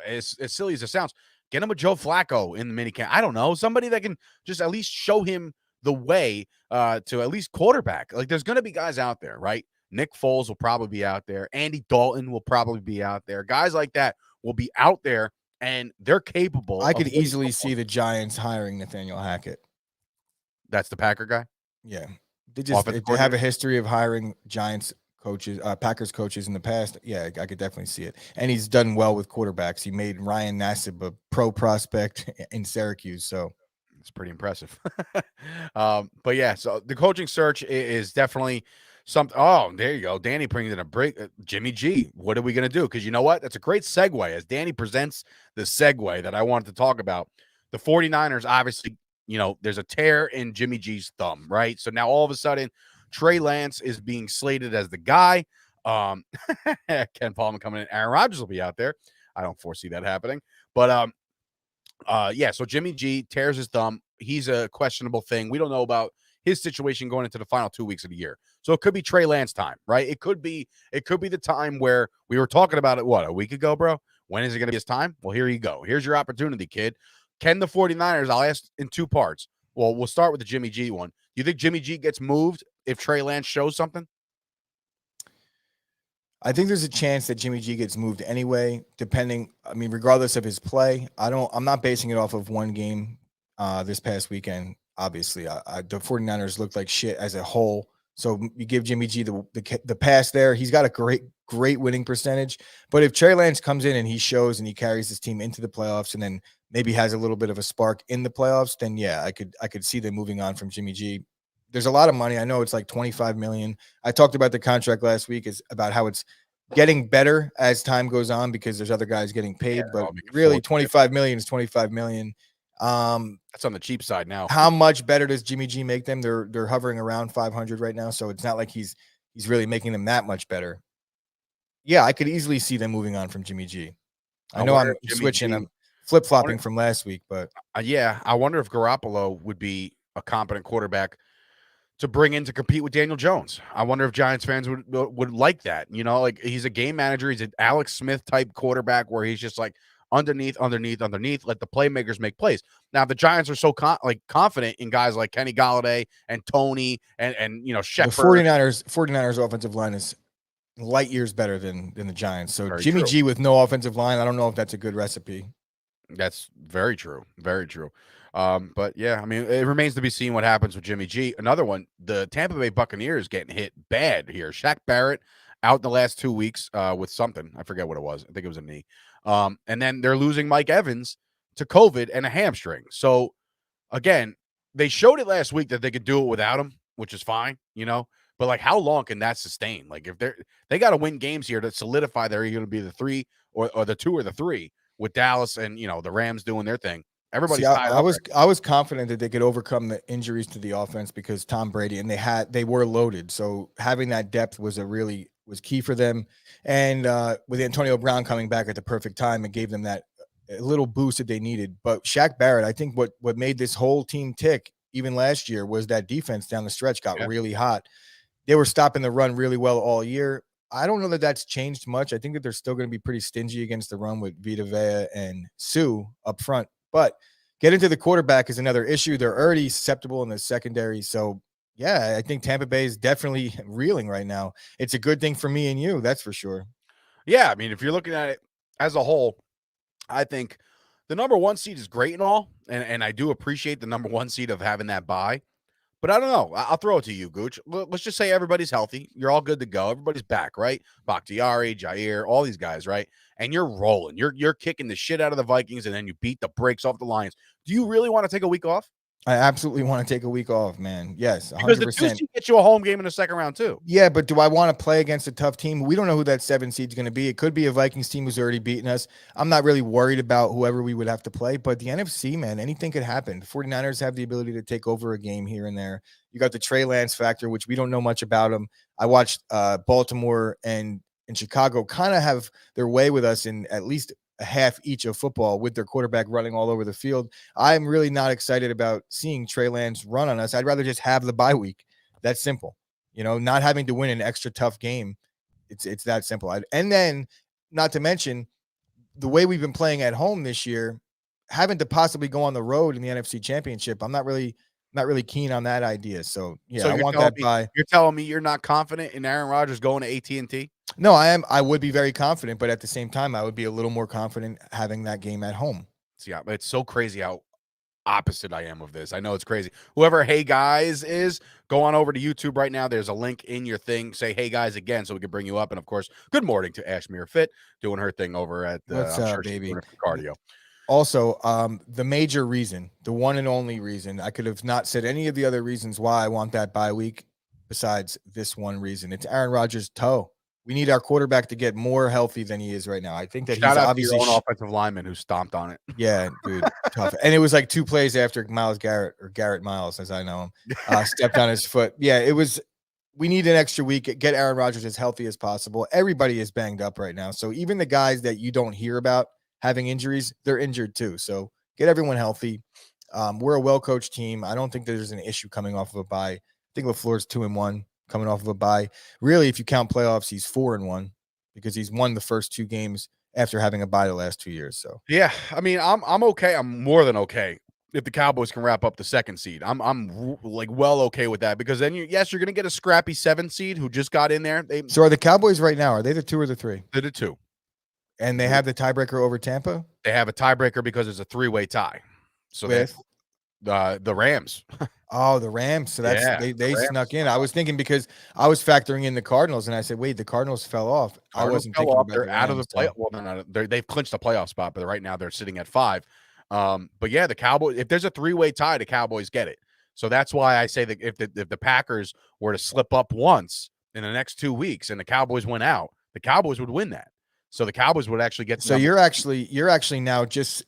as silly as it sounds, get him a Joe Flacco in the minicamp. I don't know, somebody that can just at least show him the way to at least quarterback. Like, there's going to be guys out there, right? Nick Foles will probably be out there. Andy Dalton will probably be out there. Guys like that will be out there, and they're capable. I could easily see the Giants hiring Nathaniel Hackett. That's the Packer guy? Yeah. They have a history of hiring Giants coaches, Packers coaches in the past. Yeah, I could definitely see it. And he's done well with quarterbacks. He made Ryan Nassib a pro prospect in Syracuse. So it's pretty impressive. But yeah, so the coaching search is definitely something. Oh, there you go. Danny brings in a break. Jimmy G, what are we going to do? Because you know what? That's a great segue as Danny presents the segue that I wanted to talk about. The 49ers, obviously, there's a tear in Jimmy G's thumb, right? So now all of a sudden, Trey Lance is being slated as the guy. Ken Palmer coming in. Aaron Rodgers will be out there. I don't foresee that happening. But yeah, so Jimmy G tears his thumb. He's a questionable thing. We don't know about his situation going into the final 2 weeks of the year. So it could be Trey Lance time, right? It could be the time where we were talking about it, a week ago, bro? When is it going to be his time? Well, here you go. Here's your opportunity, kid. Can the 49ers, I'll ask in two parts. Well, we'll start with the Jimmy G one. Do you think Jimmy G gets moved if Trey Lance shows something? I think there's a chance that Jimmy G gets moved anyway, regardless of his play. I'm not basing it off of one game this past weekend. Obviously, the 49ers looked like shit as a whole. So you give Jimmy G the pass there. He's got a great winning percentage. But if Trey Lance comes in and he shows and he carries his team into the playoffs and then maybe has a little bit of a spark in the playoffs, then yeah, I could see them moving on from Jimmy G. There's a lot of money. I know it's like $25 million. I talked about the contract last week, is about how it's getting better as time goes on because there's other guys getting paid, but really 25 million is 25 million. That's on the cheap side now. How much better does Jimmy G make them? They're hovering around 500 right now, so it's not like he's really making them that much better. Yeah, I could easily see them moving on from Jimmy G. I know I'm switching. I'm flip-flopping from last week, but yeah, I wonder if Garoppolo would be a competent quarterback to bring in to compete with Daniel Jones. I wonder if Giants fans would like that. Like he's a game manager. He's an Alex Smith type quarterback where he's just like underneath, let the playmakers make plays. Now the Giants are so confident in guys like Kenny Golladay and Tony and Shepard. The 49ers offensive line is light years better than the Giants. So very Jimmy G with no offensive line, I don't know if that's a good recipe. That's very true. Very true. But yeah, it remains to be seen what happens with Jimmy G. Another one, the Tampa Bay Buccaneers getting hit bad here. Shaq Barrett out in the last 2 weeks with something. I forget what it was. I think it was a knee. And then they're losing Mike Evans to COVID and a hamstring. So again, they showed it last week that they could do it without him, which is fine, But like, how long can that sustain? Like, if they got to win games here to solidify they're going to be the 3 or the 2 or the 3 with Dallas and the Rams doing their thing. Everybody's tied up. I was confident that they could overcome the injuries to the offense because Tom Brady and they were loaded. So having that depth was key for them. And with Antonio Brown coming back at the perfect time, it gave them that little boost that they needed. But Shaq Barrett, I think what made this whole team tick even last year was that defense down the stretch got really hot. They were stopping the run really well all year. I don't know that that's changed much. I think that they're still going to be pretty stingy against the run with Vita Vea and Sue up front. But getting to the quarterback is another issue. They're already susceptible in the secondary. So, yeah, I think Tampa Bay is definitely reeling right now. It's a good thing for me and you, that's for sure. Yeah, if you're looking at it as a whole, I think the number 1 seed is great and all, and I do appreciate the number 1 seed of having that bye. But I don't know. I'll throw it to you, Gooch. Let's just say everybody's healthy. You're all good to go. Everybody's back, right? Bakhtiari, Jair, all these guys, right? And you're rolling. You're kicking the shit out of the Vikings, and then you beat the brakes off the Lions. Do you really want to take a week off? I absolutely want to take a week off, man. Yes, 100%. Because the 2 seed gets you a home game in the second round, too. Yeah, but do I want to play against a tough team? We don't know who that 7 seed is going to be. It could be a Vikings team who's already beaten us. I'm not really worried about whoever we would have to play, but the NFC, man, anything could happen. The 49ers have the ability to take over a game here and there. You got the Trey Lance factor, which we don't know much about him. I watched Baltimore and Chicago kind of have their way with us in at least a half each of football with their quarterback running all over the field. I'm really not excited about seeing Trey Lance run on us. I'd rather just have the bye week. That's simple. Not having to win an extra tough game. It's that simple. And then, not to mention, the way we've been playing at home this year, having to possibly go on the road in the NFC Championship, I'm not really keen on that idea. So, yeah, so I want that bye. You're telling me you're not confident in Aaron Rodgers going to AT&T? No, I am. I would be very confident, but at the same time, I would be a little more confident having that game at home. So, yeah, it's so crazy how opposite I am of this. I know it's crazy. Whoever Hey Guys is, go on over to YouTube right now. There's a link in your thing. Say Hey Guys again so we can bring you up. And of course, good morning to Ashmere Fit doing her thing over at What's I'm up, sure she's baby? doing it for cardio. Also, the major reason, the one and only reason, I could have not said any of the other reasons why I want that bye week besides this one reason. It's Aaron Rodgers' toe. We need our quarterback to get more healthy than he is right now. I think that Shout he's out to your obviously own offensive lineman who stomped on it. yeah, dude, tough. And it was like 2 plays after Miles Garrett, or Garrett Miles, as I know him, stepped on his foot. Yeah, it was. We need an extra week. Get Aaron Rodgers as healthy as possible. Everybody is banged up right now. So even the guys that you don't hear about having injuries, they're injured too. So get everyone healthy. We're a well-coached team. I don't think there's an issue coming off of a bye. I think LaFleur's 2-1 coming off of a bye. Really, if you count playoffs, he's 4-1 because he's won the first 2 games after having a bye the last 2 years. So yeah, I mean, I'm okay. I'm more than okay if the Cowboys can wrap up the 2nd seed. I'm like well okay with that because then you're going to get a scrappy 7 seed who just got in there. So are the Cowboys right now? Are they the 2 or the 3? They're the 2. And they have the tiebreaker over Tampa? They have a tiebreaker because it's a 3-way tie. So With the Rams. Oh, the Rams. So that's Yeah, they Rams. snuck in. I was thinking because I was factoring in the Cardinals, and I said, wait, the Cardinals fell off. I wasn't thinking about they're the out of the Rams, play. so. Well, no, they've clinched a playoff spot, but right now they're sitting at 5. But yeah, the Cowboys. If there's a 3-way tie, the Cowboys get it. So that's why I say that if the Packers were to slip up once in the next 2 weeks and the Cowboys went out, the Cowboys would win that. So the Cowboys would actually get. So you're actually now just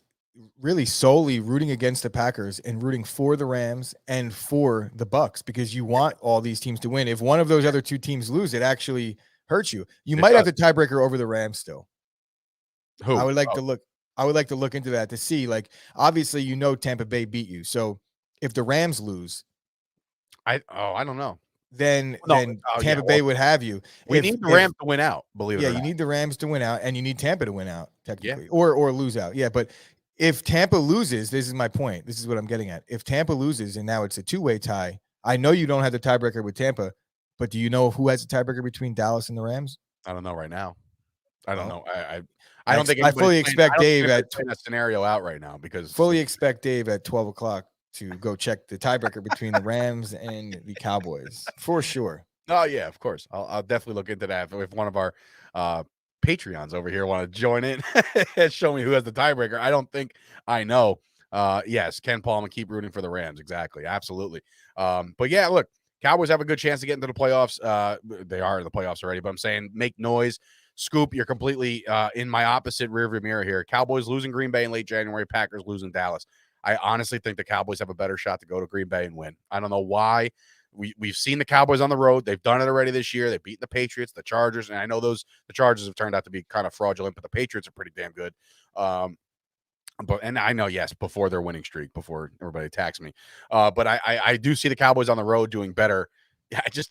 really solely rooting against the Packers and rooting for the Rams and for the Bucks because you want all these teams to win. If one of those other 2 teams lose, it actually hurts you. You might have the tiebreaker over the Rams still. Who? I would like to look. I would like to look into that to see. Like, obviously, Tampa Bay beat you. So if the Rams lose, I don't know. Then Tampa Bay would have you. We need the Rams to win out. Believe it or not. Yeah, you need the Rams to win out, and you need Tampa to win out technically, or lose out. Yeah, but if Tampa loses, this is my point. This is what I'm getting at. If Tampa loses and now it's a 2-way tie, I know you don't have the tiebreaker with Tampa, but do you know who has the tiebreaker between Dallas and the Rams? I don't know right now. I don't know. I don't think I fully expect Dave at that scenario out right now because fully expect Dave at 12:00 to go check the tiebreaker between the Rams and the Cowboys for sure. Oh yeah, of course. I'll definitely look into that if one of our Patreons over here want to join in and show me who has the tiebreaker. I don't think I know. Yes, Ken Palm and keep rooting for the Rams. Exactly, absolutely. But yeah, look, Cowboys have a good chance to get into the playoffs. They are in the playoffs already, but I'm saying make noise. Scoop, you're completely in my opposite rearview mirror here. Cowboys losing Green Bay in late January, Packers losing Dallas. I honestly think the Cowboys have a better shot to go to Green Bay and win. I don't know why. We've seen the Cowboys on the road. They've done it already this year. They've beaten the Patriots, the Chargers, and I know the Chargers have turned out to be kind of fraudulent, but the Patriots are pretty damn good. And I know, yes, before their winning streak, before everybody attacks me. But I do see the Cowboys on the road doing better.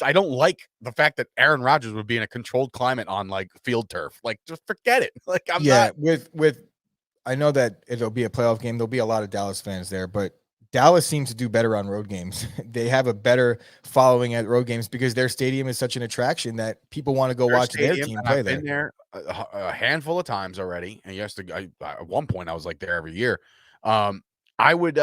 I don't like the fact that Aaron Rodgers would be in a controlled climate on like field turf. Like, just forget it. Like, I'm not with. I know that it'll be a playoff game. There'll be a lot of Dallas fans there, but Dallas seems to do better on road games. They have a better following at road games because their stadium is such an attraction that people want to go watch their team play there. I've been there a handful of times already, and yes, at one point I was like there every year. I would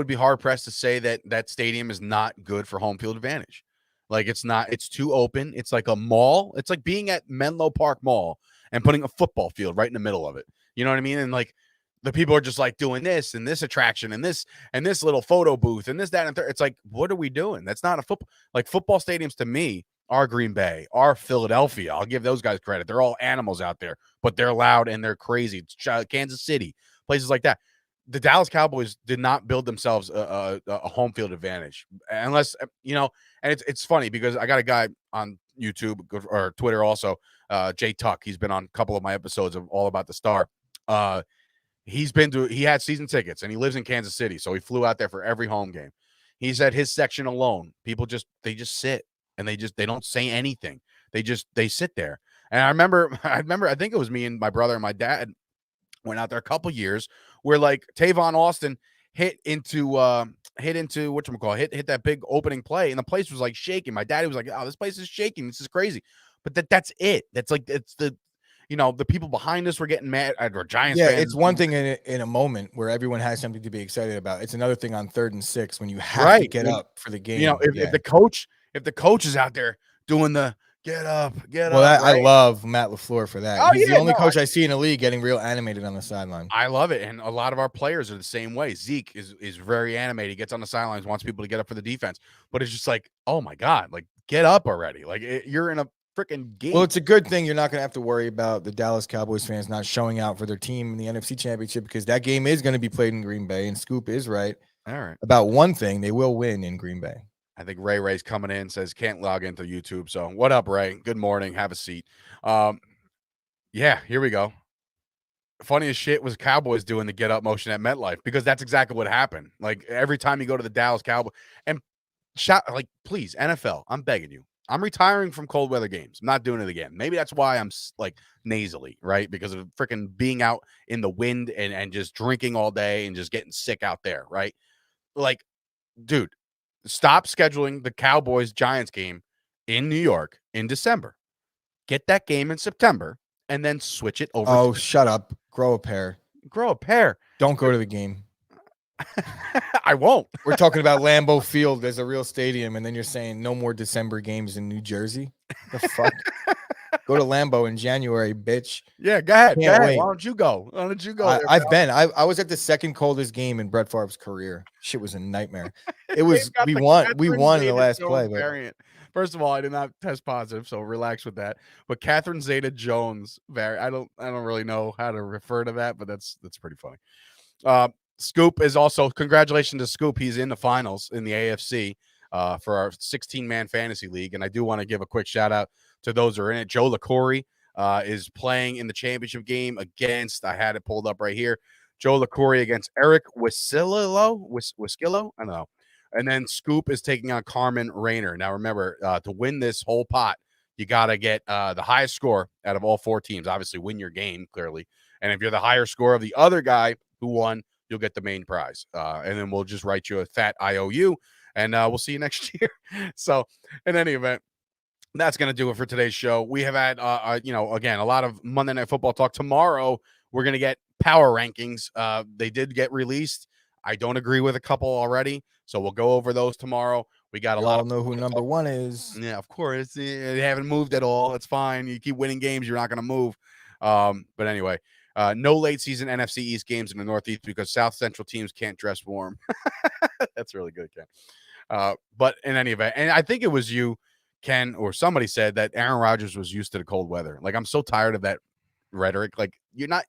be hard pressed to say that stadium is not good for home field advantage. Like it's not. It's too open. It's like a mall. It's like being at Menlo Park Mall and putting a football field right in the middle of it. You know what I mean? And like the people are just like doing this and this attraction and this little photo booth and this, that, and third. It's like, what are we doing? That's not a football. Like football stadiums to me are Green Bay, are Philadelphia. I'll give those guys credit. They're all animals out there, but they're loud and they're crazy. It's Kansas City, places like that. The Dallas Cowboys did not build themselves a home field advantage unless, and it's funny because I got a guy on YouTube or Twitter also, Jay Tuck. He's been on a couple of my episodes of All About the Star. He had season tickets and he lives in Kansas City. So he flew out there for every home game. He said his section alone, people just sit and they don't say anything. They sit there. And I remember, I think it was me and my brother and my dad went out there a couple years where like Tavon Austin hit into whatchamacallit, hit that big opening play and the place was like shaking. My daddy was like, "Oh, this place is shaking. This is crazy." But that's it. That's like the people behind us were getting mad. Or Giants Yeah, fans. it's one thing in a moment where everyone has something to be excited about. It's another thing on 3rd and 6 when you have to Right. get up for the game. If Yeah. the coach is out there doing the get up, Well, I right? love Matt LaFleur for that. Oh He's the yeah, only no, coach I see in the league getting real animated on the sideline. I love it, and a lot of our players are the same way. Zeke is very animated. He gets on the sidelines, wants people to get up for the defense, but it's just like, oh my god, like get up already! Like you're in a freaking game. Well, it's a good thing you're not going to have to worry about the Dallas Cowboys fans not showing out for their team in the NFC Championship because that game is going to be played in Green Bay, and Scoop is right. All right. About one thing, they will win in Green Bay. I think Ray's coming in, says can't log into YouTube. So what up, Ray? Good morning. Have a seat. Yeah, here we go. Funny as shit was Cowboys doing the get up motion at MetLife because that's exactly what happened. Like every time you go to the Dallas Cowboys and please, NFL, I'm begging you. I'm retiring from cold weather games. I'm not doing it again. Maybe that's why I'm like nasally, right? Because of freaking being out in the wind and just drinking all day and just getting sick out there, right? Like, dude, stop scheduling the Cowboys Giants game in New York in December. Get that game in September and then switch it over. Oh, shut up. Grow a pair. Grow a pair. Don't go to the game. I won't. We're talking about Lambeau Field as a real stadium, and then you're saying no more December games in New Jersey? The fuck? Go to Lambeau in January, bitch. Yeah, go ahead. Can't wait. Why don't you go? Why don't you go? I've been. I was at the second coldest game in Brett Favre's career. Shit was a nightmare. It was. We won in the last play. Variant. First of all, I did not test positive, so relax with that. But Catherine Zeta-Jones variant. I don't really know how to refer to that, but that's pretty funny. Scoop is also, congratulations to Scoop. He's in the finals in the AFC for our 16-man fantasy league. And I do want to give a quick shout out to those who are in it. Joe LaCorey is playing in the championship game against, I had it pulled up right here, Joe LaCorey against Eric Wiskillo. I don't know. And then Scoop is taking on Carmen Rayner. Now, remember, to win this whole pot, you got to get the highest score out of all 4 teams. Obviously, win your game, clearly. And if you're the higher score of the other guy who won, you'll get the main prize. And then we'll just write you a fat IOU, and we'll see you next year. So, in any event, that's going to do it for today's show. We have had, again, a lot of Monday Night Football talk. Tomorrow, we're going to get power rankings. They did get released. I don't agree with a couple already, so we'll go over those tomorrow. We got a lot of know who number 1 is. Yeah, of course. They haven't moved at all. It's fine. You keep winning games, you're not going to move. But anyway, no late season NFC East games in the Northeast because South Central teams can't dress warm. That's really good, Ken. But in any event, and I think it was you, Ken, or somebody said that Aaron Rodgers was used to the cold weather. Like, I'm so tired of that rhetoric. Like,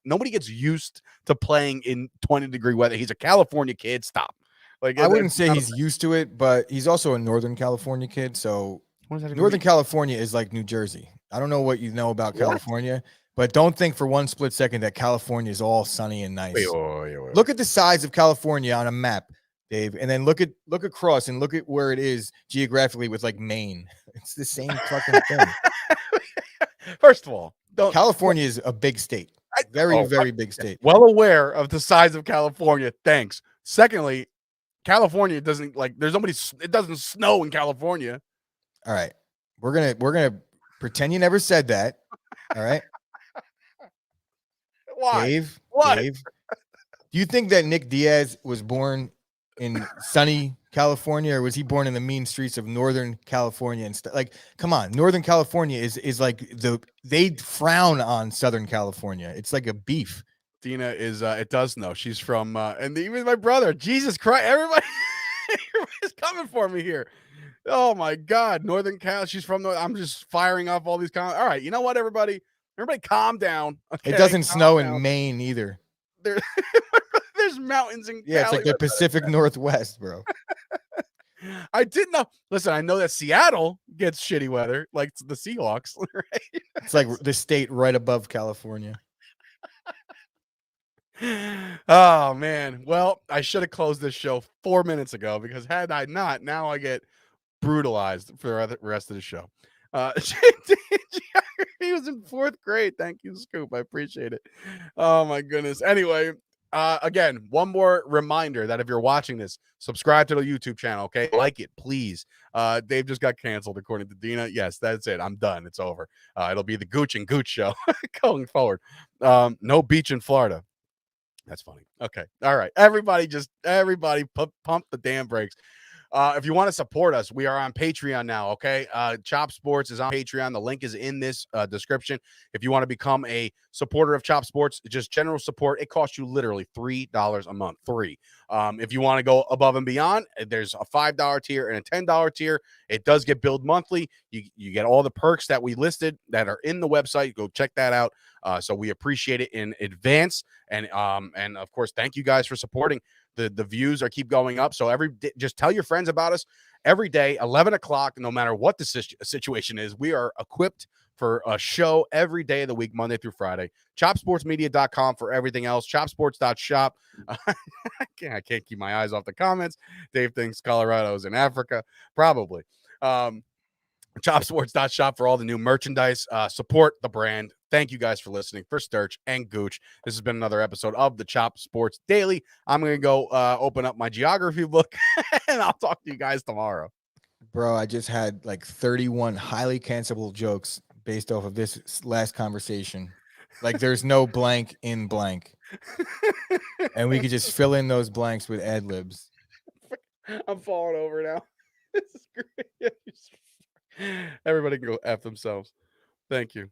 nobody gets used to playing in 20-degree weather. He's a California kid. Stop. Like, I wouldn't say he's used to it, but he's also a Northern California kid. So Northern California is like New Jersey. I don't know what you know about California, but don't think for one split second that California is all sunny and nice. Wait. Look at the size of California on a map, Dave, and then look across and look at where it is geographically with like Maine. It's the same fucking thing. First of all, California is a big state. Very big state. Well aware of the size of California. Thanks. Secondly, California doesn't it doesn't snow in California. All right. We're gonna pretend you never said that. All right. Why? Dave, what? Dave, do you think that Nick Diaz was born in sunny California, or was he born in the mean streets of Northern California and stuff? Like, come on, Northern California is like they frown on Southern California. It's like a beef. Dina is it does know. She's from and even my brother. Jesus Christ, everybody's coming for me here. Oh my God, Northern Cal. She's from I'm just firing off all these comments. All right, you know what, everybody calm down. Okay? It doesn't snow in Maine either. There's mountains in Cali. It's like the Pacific Northwest, bro. I didn't know. Listen, I know that Seattle gets shitty weather, like the Seahawks. Right? It's like the state right above California. Oh man. Well, I should have closed this show 4 minutes ago because had I not, now I get brutalized for the rest of the show. He was in 4th grade. Thank you, Scoop. I appreciate it. Oh my goodness. Anyway, Again, one more reminder that if you're watching this, subscribe to the YouTube channel, okay? Like it, please. Dave just got canceled, according to Dina. Yes, that's it. I'm done. It's over. It'll be the Gooch and Gooch show going forward. No beach in Florida. That's funny. Okay. All right. Everybody pump the damn brakes. If you want to support us, we are on Patreon now. Okay. Chop Sports is on Patreon. The link is in this description. If you want to become a supporter of Chop Sports, just general support, it costs you literally $3 a month. If you want to go above and beyond, there's a $5 tier and a $10 tier. It does get billed monthly. You get all the perks that we listed that are in the website. Go check that out. So we appreciate it in advance. And of course, thank you guys for supporting. The views keep going up. So every day, just tell your friends about us every day, 11 o'clock, no matter what the situation is. We are equipped for a show every day of the week, Monday through Friday. ChopSportsMedia.com for everything else. ChopSports.shop. I can't keep my eyes off the comments. Dave thinks Colorado's in Africa. Probably. ChopSports.shop for all the new merchandise. Support the brand. Thank you guys for listening. For Sturch and Gooch, this has been another episode of the Chop Sports Daily. I'm going to go open up my geography book, and I'll talk to you guys tomorrow. Bro, I just had like 31 highly cancelable jokes based off of this last conversation. Like there's no blank in blank. And we could just fill in those blanks with ad libs. I'm falling over now. This is great. Everybody can go F themselves. Thank you.